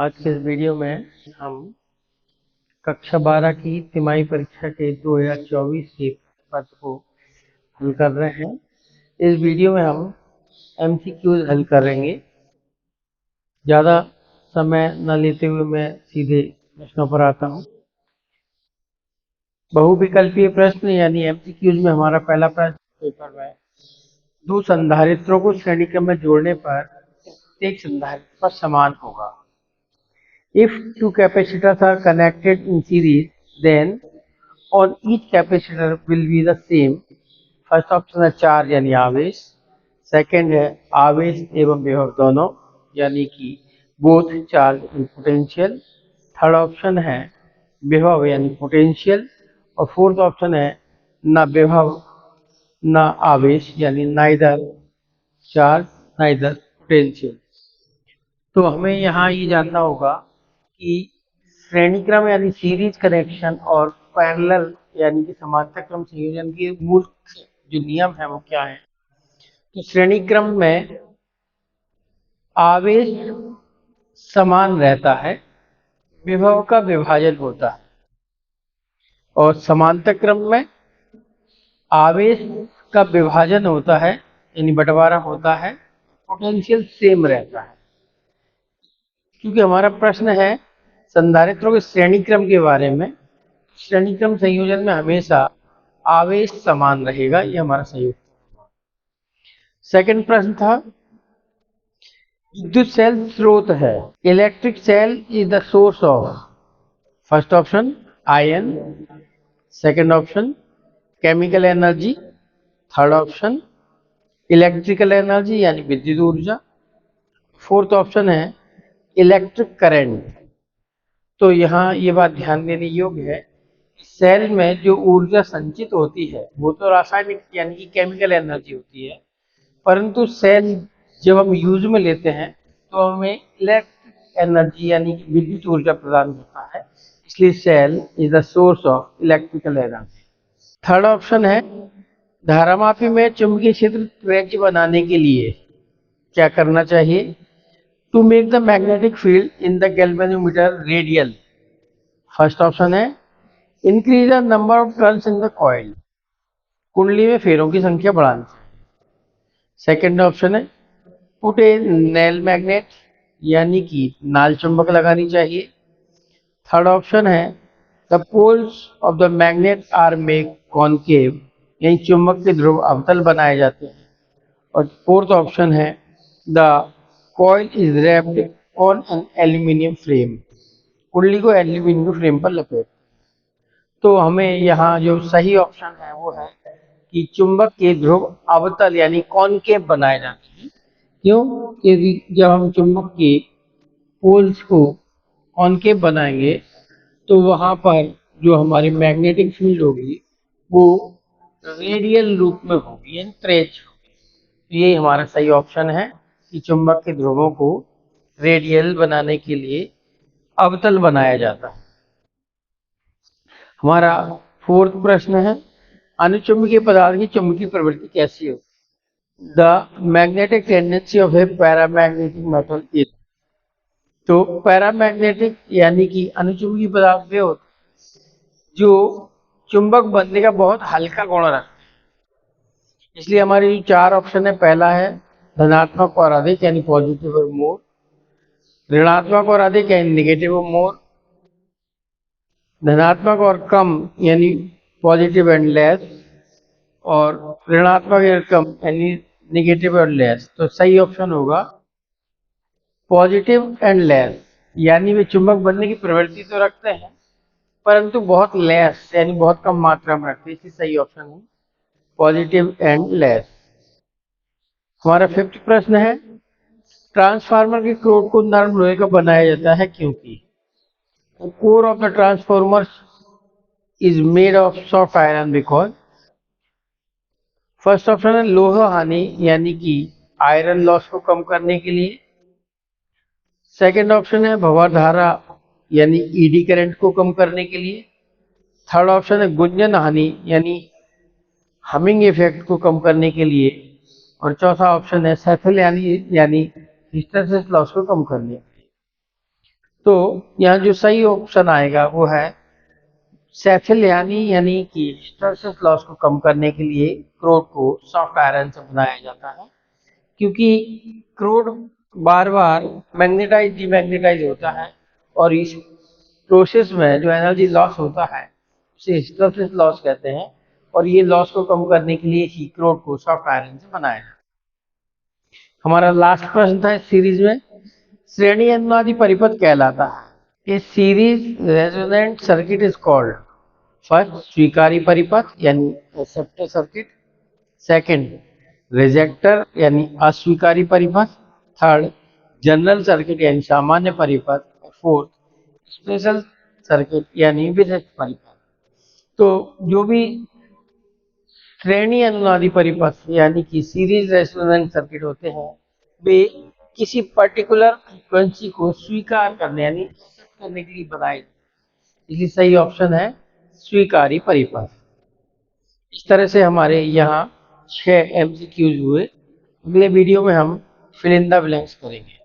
आज के इस वीडियो में हम कक्षा 12 की तिमाही परीक्षा के 2024 के पत्र को हल कर रहे हैं। इस वीडियो में हम एमसीक्यूज हल करेंगे। ज़्यादा समय न लेते हुए मैं सीधे प्रश्नों पर आता हूँ। बहुविकल्पीय प्रश्न यानी एमसीक्यूज में हमारा पहला प्रश्न पेपर में, दो संधारित्रों को श्रेणी क्रम में जोड़ने पर प्रत्येक संधारित्र पर समान होगा। If two capacitors are connected in series, then on each capacitor will be the same. First option है चार्ज यानी आवेश, सेकंड है आवेश एवं विभव दोनों यानी कि both charge and potential, third option है विभव यानी पोटेंशियल और फोर्थ ऑप्शन है न विभव न आवेश यानी नाइदर चार्ज नाइदर पोटेंशियल। तो हमें यहाँ ये जानना होगा कि श्रेणी क्रम यानी सीरीज कनेक्शन और पैरेलल यानी कि समांतर क्रम संयोजन के मूल जो नियम है वो क्या है। तो श्रेणी क्रम में आवेश समान रहता है, विभव का विभाजन होता है, और समांतर क्रम में आवेश का विभाजन होता है यानी बंटवारा होता है, पोटेंशियल सेम रहता है। क्योंकि हमारा प्रश्न है संधारित्रों के श्रेणी क्रम के बारे में, श्रेणी क्रम संयोजन में हमेशा आवेश समान रहेगा, ये हमारा सही उत्तर। सेकंड प्रश्न था विद्युत सेल स्रोत है, electric cell is the source of, first option ion, second option chemical energy, third option electrical energy यानी विद्युत ऊर्जा, फोर्थ ऑप्शन है इलेक्ट्रिक करंट। तो यहाँ ये बात ध्यान देने योग्य है, सेल में जो ऊर्जा संचित होती है वो तो रासायनिक यानी कि केमिकल एनर्जी होती है, परंतु सेल जब हम यूज में लेते हैं तो हमें इलेक्ट्रिक एनर्जी यानी कि विद्युत ऊर्जा प्रदान होता है, इसलिए cell is the source of electrical energy. Third option है धारामापी में चुंबकीय क्षेत्र त्वरित बनाने के लिए क्या करना चाहिए। To make the magnetic field in the galvanometer radial, first option है increase the number of turns in the coil, कुंडली में फेरों की संख्या बढ़ानी चाहिए। सेकेंड ऑप्शन है पुट ए नेल मैग्नेट यानी कि नाल चुंबक लगानी चाहिए। थर्ड ऑप्शन है the poles of the magnet are make concave यानी चुंबक के ध्रुव अवतल बनाए जाते हैं। और फोर्थ ऑप्शन है the coil is wrapped on an aluminium frame, कुंडली को एल्यूमिनियम फ्रेम पर लपेट। तो हमें यहाँ जो सही ऑप्शन है वो है कि चुंबक के ध्रुव अवतल यानी कॉनकेव बनाए जाते हैं। क्यों? क्योंकि जब हम चुंबक के पोल्स को कॉनकेव बनाएंगे तो वहां पर जो हमारी मैग्नेटिक फील्ड होगी वो रेडियल रूप में होगी यानी तेज होगी। ये हमारा सही ऑप्शन है कि चुंबक के ध्रुवों को रेडियल बनाने के लिए अवतल बनाया जाता है। हमारा फोर्थ प्रश्न है अनुचुंबकीय पदार्थ की चुंबकीय प्रवृत्ति कैसी होती है। The magnetic tendency of A paramagnetic metal is, तो पैरामैग्नेटिक यानी कि अनुचुंबकीय पदार्थ वे होते हैं जो चुंबक बनने का बहुत हल्का गुण रखते हैं। इसलिए हमारी चार ऑप्शन है, पहला है धनात्मक और अधिक यानी पॉजिटिव और मोर, ऋणात्मक और अधिक यानी निगेटिव और मोर, धनात्मक और कम यानी पॉजिटिव एंड लेस, और ऋणात्मक और कम यानी निगेटिव और लेस। तो सही ऑप्शन होगा पॉजिटिव एंड लेस, यानी वे चुंबक बनने की प्रवृत्ति तो रखते हैं परंतु बहुत लेस यानी बहुत कम मात्रा में रखते हैं, इसलिए सही ऑप्शन है पॉजिटिव एंड लेस। हमारा फिफ्थ प्रश्न है ट्रांसफार्मर के कोर को नरम लोहे का बनाया जाता है क्योंकि। The core of the transformer is made of soft iron because, first option है लोह हानि यानी कि आयरन लॉस को कम करने के लिए, सेकंड ऑप्शन है भंवर धारा यानी ईडी करंट को कम करने के लिए, थर्ड ऑप्शन है गुंजन हानि यानी हमिंग इफेक्ट को कम करने के लिए, और चौथा ऑप्शन है सेफल यानी हिस्टैरिसीस लॉस को कम करने के लिए। तो यहाँ जो सही ऑप्शन आएगा वो है सेफिल, यानी कि हिस्टैरिसीस लॉस को कम करने के लिए क्रोड को सॉफ्ट आयरन से बनाया जाता है, क्योंकि क्रोड बार बार मैग्नेटाइज डीमैग्नेटाइज होता है और इस प्रोसेस में जो एनर्जी लॉस होता है उसे हिस्टैरिसीस लॉस कहते हैं, और ये लॉस को कम करने के लिए ही क्रोड को सॉफ्ट आयरन से बनाया जाता है। हमारा लास्ट प्रश्न था इस सीरीज में, श्रेणी अनुनादी परिपथ कहलाता है। इस series resonant circuit is called first स्वीकारी परिपथ यानी एक्सेप्टर सर्किट, सेकंड रिजेक्टर यानी अस्वीकारी परिपथ, थर्ड जनरल सर्किट यानी सामान्य परिपथ, फोर्थ स्पेशल सर्किट यानी विशेष परिपथ। तो जो भी श्रेणी अनुनादी परिपथ यानी कि सीरीज रेजोनेंट सर्किट होते हैं वे किसी पर्टिकुलर फ्रीक्वेंसी को स्वीकार करने यानी एक्सेप्ट करने के लिए बनाए, इसलिए सही ऑप्शन है स्वीकारी परिपथ। इस तरह से हमारे यहाँ 6 MCQs हुए। अगले वीडियो में हम फिल इन द ब्लैंक्स करेंगे।